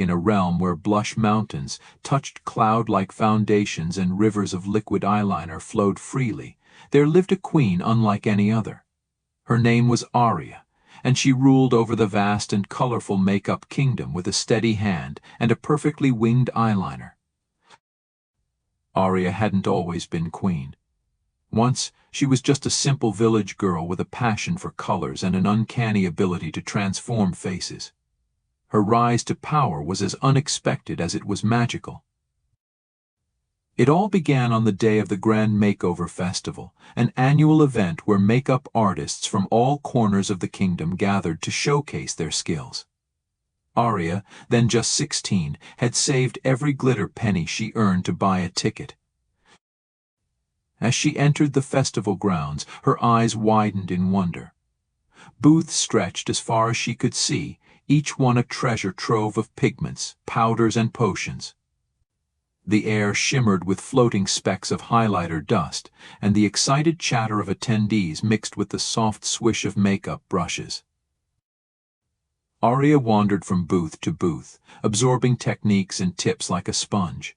In a realm where blush mountains touched cloud-like foundations and rivers of liquid eyeliner flowed freely, there lived a queen unlike any other. Her name was Aria, and she ruled over the vast and colorful makeup kingdom with a steady hand and a perfectly winged eyeliner. Aria hadn't always been queen. Once, she was just a simple village girl with a passion for colors and an uncanny ability to transform faces. Her rise to power was as unexpected as it was magical. It all began on the day of the Grand Makeover Festival, an annual event where makeup artists from all corners of the kingdom gathered to showcase their skills. Aria, then just 16, had saved every glitter penny she earned to buy a ticket. As she entered the festival grounds, her eyes widened in wonder. Booths stretched as far as she could see, each one a treasure trove of pigments, powders, and potions. The air shimmered with floating specks of highlighter dust, and the excited chatter of attendees mixed with the soft swish of makeup brushes. Aria wandered from booth to booth, absorbing techniques and tips like a sponge.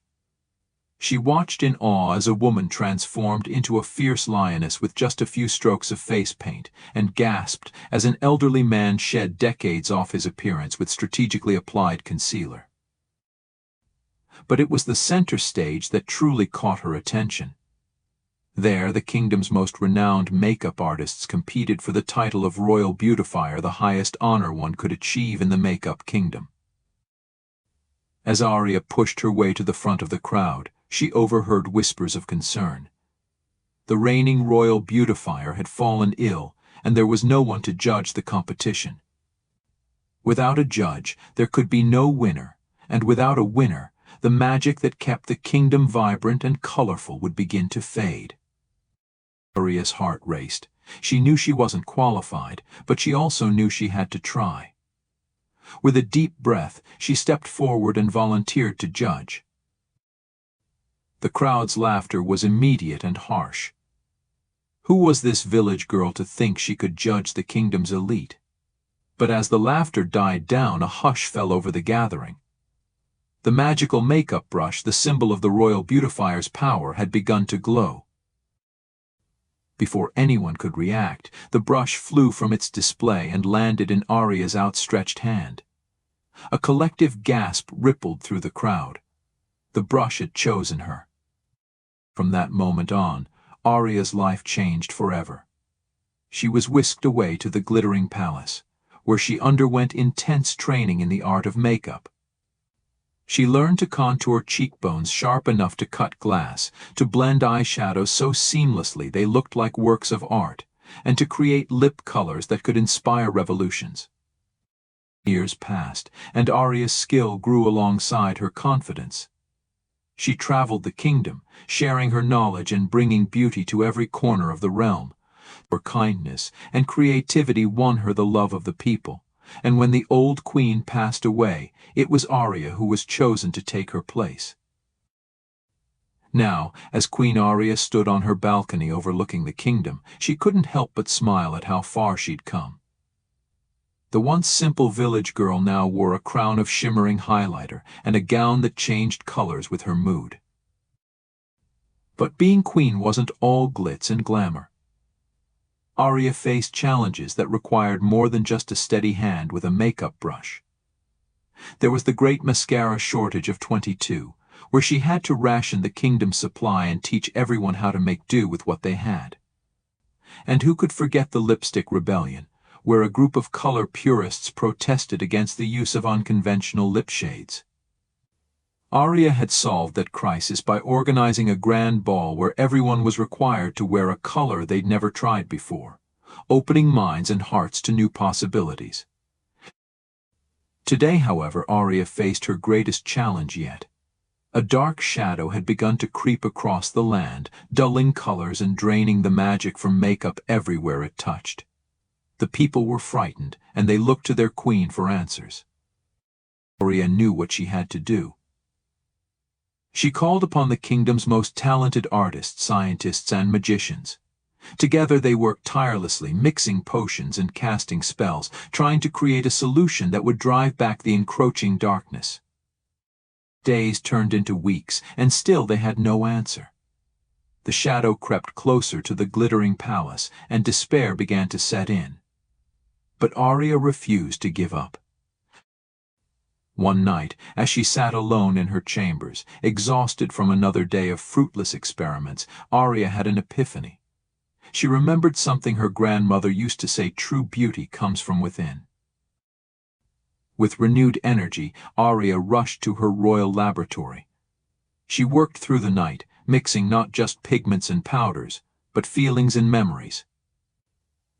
She watched in awe as a woman transformed into a fierce lioness with just a few strokes of face paint, and gasped as an elderly man shed decades off his appearance with strategically applied concealer. But it was the center stage that truly caught her attention. There, the kingdom's most renowned makeup artists competed for the title of Royal Beautifier, the highest honor one could achieve in the makeup kingdom. As Aria pushed her way to the front of the crowd, she overheard whispers of concern. The reigning Royal Beautifier had fallen ill, and there was no one to judge the competition. Without a judge, there could be no winner, and without a winner, the magic that kept the kingdom vibrant and colorful would begin to fade. Aria's heart raced. She knew she wasn't qualified, but she also knew she had to try. With a deep breath, she stepped forward and volunteered to judge. The crowd's laughter was immediate and harsh. Who was this village girl to think she could judge the kingdom's elite? But as the laughter died down, a hush fell over the gathering. The magical makeup brush, the symbol of the Royal Beautifier's power, had begun to glow. Before anyone could react, the brush flew from its display and landed in Aria's outstretched hand. A collective gasp rippled through the crowd. The brush had chosen her. From that moment on, Aria's life changed forever. She was whisked away to the glittering palace, where she underwent intense training in the art of makeup. She learned to contour cheekbones sharp enough to cut glass, to blend eyeshadows so seamlessly they looked like works of art, and to create lip colors that could inspire revolutions. Years passed, and Aria's skill grew alongside her confidence. She traveled the kingdom, sharing her knowledge and bringing beauty to every corner of the realm. Her kindness and creativity won her the love of the people, and when the old queen passed away, it was Aria who was chosen to take her place. Now, as Queen Aria stood on her balcony overlooking the kingdom, she couldn't help but smile at how far she'd come. The once simple village girl now wore a crown of shimmering highlighter and a gown that changed colors with her mood. But being queen wasn't all glitz and glamour. Aria faced challenges that required more than just a steady hand with a makeup brush. There was the great mascara shortage of 22, where she had to ration the kingdom's supply and teach everyone how to make do with what they had. And who could forget the lipstick rebellion, where a group of color purists protested against the use of unconventional lip shades? Aria had solved that crisis by organizing a grand ball where everyone was required to wear a color they'd never tried before, opening minds and hearts to new possibilities. Today, however, Aria faced her greatest challenge yet. A dark shadow had begun to creep across the land, dulling colors and draining the magic from makeup everywhere it touched. The people were frightened, and they looked to their queen for answers. Aria knew what she had to do. She called upon the kingdom's most talented artists, scientists, and magicians. Together they worked tirelessly, mixing potions and casting spells, trying to create a solution that would drive back the encroaching darkness. Days turned into weeks, and still they had no answer. The shadow crept closer to the glittering palace, and despair began to set in. But Arya refused to give up. One night, as she sat alone in her chambers, exhausted from another day of fruitless experiments, Arya had an epiphany. She remembered something her grandmother used to say: true beauty comes from within. With renewed energy, Arya rushed to her royal laboratory. She worked through the night, mixing not just pigments and powders, but feelings and memories.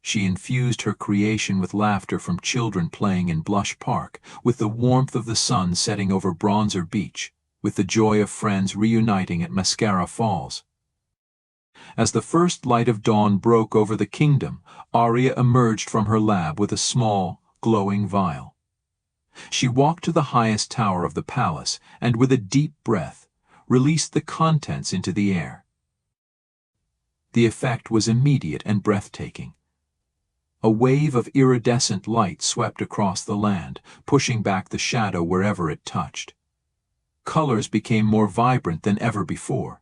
She infused her creation with laughter from children playing in Blush Park, with the warmth of the sun setting over Bronzer Beach, with the joy of friends reuniting at Mascara Falls. As the first light of dawn broke over the kingdom, Arya emerged from her lab with a small, glowing vial. She walked to the highest tower of the palace and, with a deep breath, released the contents into the air. The effect was immediate and breathtaking. A wave of iridescent light swept across the land, pushing back the shadow wherever it touched. Colors became more vibrant than ever before,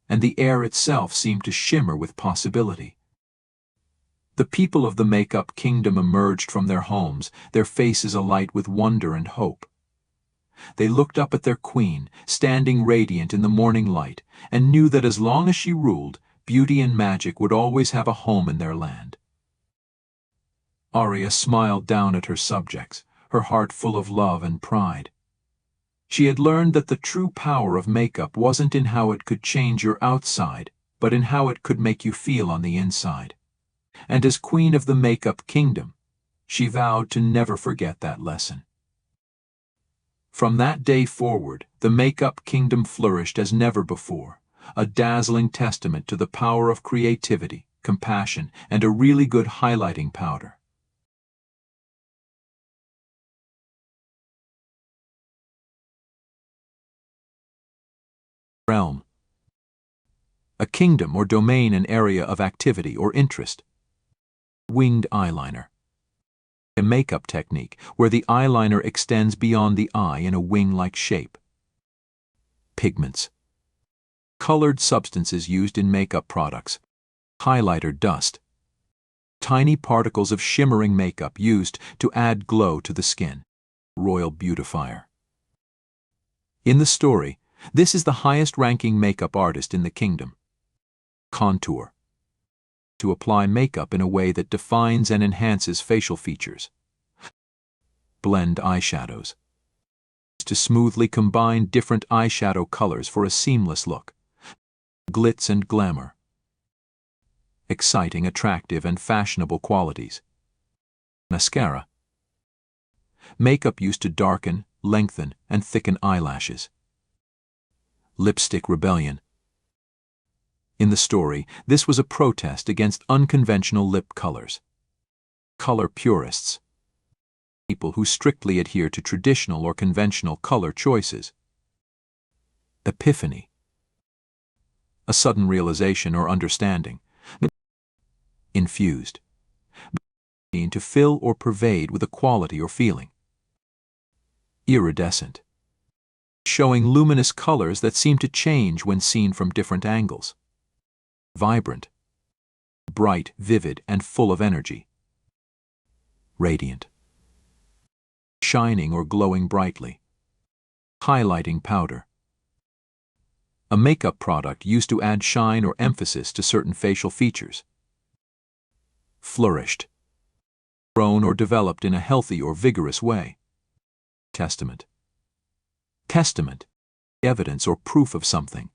and the air itself seemed to shimmer with possibility. The people of the makeup kingdom emerged from their homes, their faces alight with wonder and hope. They looked up at their queen, standing radiant in the morning light, and knew that as long as she ruled, beauty and magic would always have a home in their land. Arya smiled down at her subjects, her heart full of love and pride. She had learned that the true power of makeup wasn't in how it could change your outside, but in how it could make you feel on the inside. And as queen of the makeup kingdom, she vowed to never forget that lesson. From that day forward, the makeup kingdom flourished as never before, a dazzling testament to the power of creativity, compassion, and a really good highlighting powder. Realm. A kingdom or domain, an area of activity or interest. Winged eyeliner. A makeup technique where the eyeliner extends beyond the eye in a wing-like shape. Pigments. Colored substances used in makeup products. Highlighter dust. Tiny particles of shimmering makeup used to add glow to the skin. Royal beautifier. In the story, this is the highest-ranking makeup artist in the kingdom. Contour. To apply makeup in a way that defines and enhances facial features. Blend eyeshadows. To smoothly combine different eyeshadow colors for a seamless look. Glitz and glamour. Exciting, attractive, and fashionable qualities. Mascara. Makeup used to darken, lengthen, and thicken eyelashes. Lipstick rebellion. In the story, this was a protest against unconventional lip colors. Color purists. People who strictly adhere to traditional or conventional color choices. Epiphany. A sudden realization or understanding. Infused. To fill or pervade with a quality or feeling. Iridescent. Showing luminous colors that seem to change when seen from different angles. Vibrant. Bright, vivid, and full of energy. Radiant. Shining or glowing brightly. Highlighting powder. A makeup product used to add shine or emphasis to certain facial features. Flourished. Grown or developed in a healthy or vigorous way. Testament. Testament. Evidence or proof of something.